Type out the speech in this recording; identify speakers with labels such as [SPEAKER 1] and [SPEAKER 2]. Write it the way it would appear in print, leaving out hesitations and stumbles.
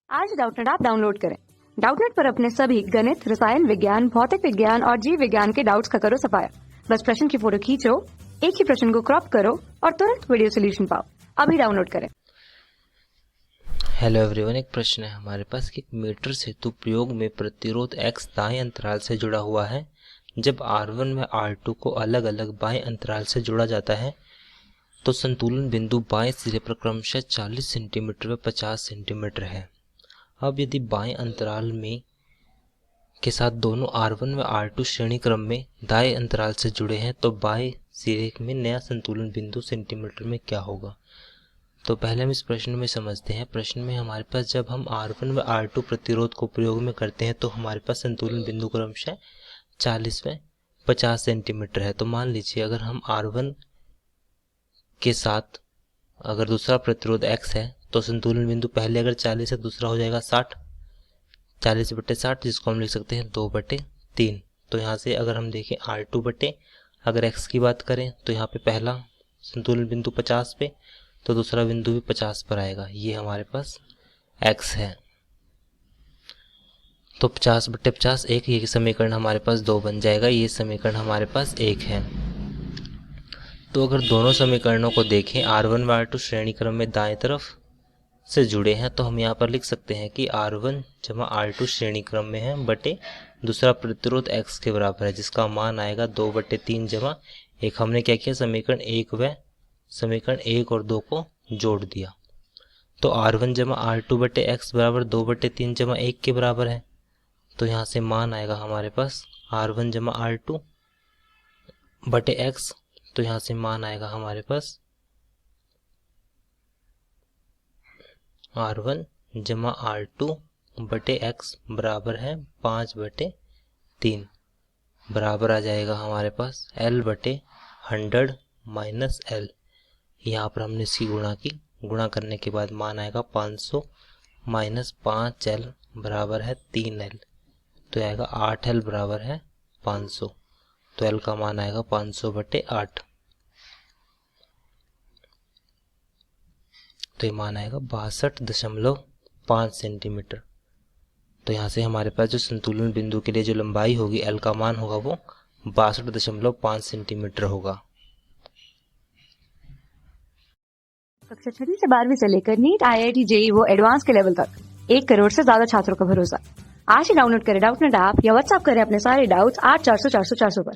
[SPEAKER 1] आज Doubtnut app download करें। Doubtnut पर अपने सभी गणित, रसायन विज्ञान, भौतिक विज्ञान और जीव विज्ञान के डाउट्स का करो सफाया। बस प्रश्न की फोटो खींचो, एक ही प्रश्न को क्रॉप करो और तुरंत वीडियो सोल्यूशन पाओ। अभी डाउनलोड करें।
[SPEAKER 2] हेलो एवरीवन, एक प्रश्न है हमारे पास कि एक मीटर सेतु प्रयोग में प्रतिरोध x दाएं अंतराल से जुड़ा हुआ है। जब R1 व R2 को अलग अलग बाएं अंतराल से जोड़ा जाता है तो संतुलन बिंदु बाएं सिरे पर क्रमशः 40 सेंटीमीटर व 50 सेंटीमीटर है। अब यदि बाएं अंतराल में के साथ दोनों R1 व R2 श्रेणी क्रम में दाएं अंतराल से जुड़े हैं तो बाएं सिरे में नया संतुलन बिंदु सेंटीमीटर में क्या होगा। तो पहले हम इस प्रश्न में समझते हैं। प्रश्न में हमारे पास जब हम R1 व R2 प्रतिरोध को प्रयोग में करते हैं तो हमारे पास संतुलन बिंदु क्रमशः 40 व 50 सेंटीमीटर है। तो मान लीजिए अगर हम R1 के साथ अगर दूसरा प्रतिरोध X है तो संतुलन बिंदु पहले अगर 40 है दूसरा हो जाएगा 60, 40/60, जिसको हम लिख सकते हैं 2/3। तो यहाँ से अगर हम देखें R2 बटे अगर X की बात करें तो यहाँ पे पहला संतुलन बिंदु 50 पे तो दूसरा बिंदु भी 50 पर आएगा। ये हमारे पास x है। तो 50/50 1, ये समीकरण हमारे पास 2 बन जाएगा। ये समीकरण हमारे पास 1 है। तो अगर दोनों समीकरणों को देखें, R1 व R2 श्रेणी क्रम में दाएं तरफ से जुड़े हैं तो हम यहाँ पर लिख सकते हैं कि R1 जमा R2 श्रेणी क्रम में है बटे दूसरा प्रतिरोध x के बराबर है, जिसका मान आएगा 2/3 जमा 1। हमने क्या किया, समीकरण 1 और 2 को जोड़ दिया। तो R1 जमा R2 बटे x बराबर 2/3 जमा 1 के बराबर है। तो यहाँ से मान आएगा हमारे पास R1 जमा R2 बटे x। तो यहाँ से मान आएगा हमारे पास R1 जमा R2 बटे x बराबर है 5/3। बराबर आ जाएगा हमारे पास L बटे 100 माइनस L। यहाँ पर हमने इसकी गुणा करने के बाद मान आएगा 500 माइनस 5L बराबर है 3L। तो आएगा 8L बराबर है 500। तो L का मान आएगा 500/8। तो ये मान आएगा 62.5 सेंटीमीटर। तो यहाँ से हमारे पास जो संतुलन बिंदु के लिए जो लंबाई होगी L का मान होगा वो 62.5 सेंटीमीटर होगा।
[SPEAKER 1] कक्षा 6 से 12वीं से लेकर नीट, IIT, JEE वो एडवांस के लेवल तक 1 करोड़ से ज्यादा छात्रों का भरोसा। आज ही डाउनलोड करें डाउटनेट ऐप या व्हाट्सएप करें अपने सारे डाउट्स 8400 400 400 पर।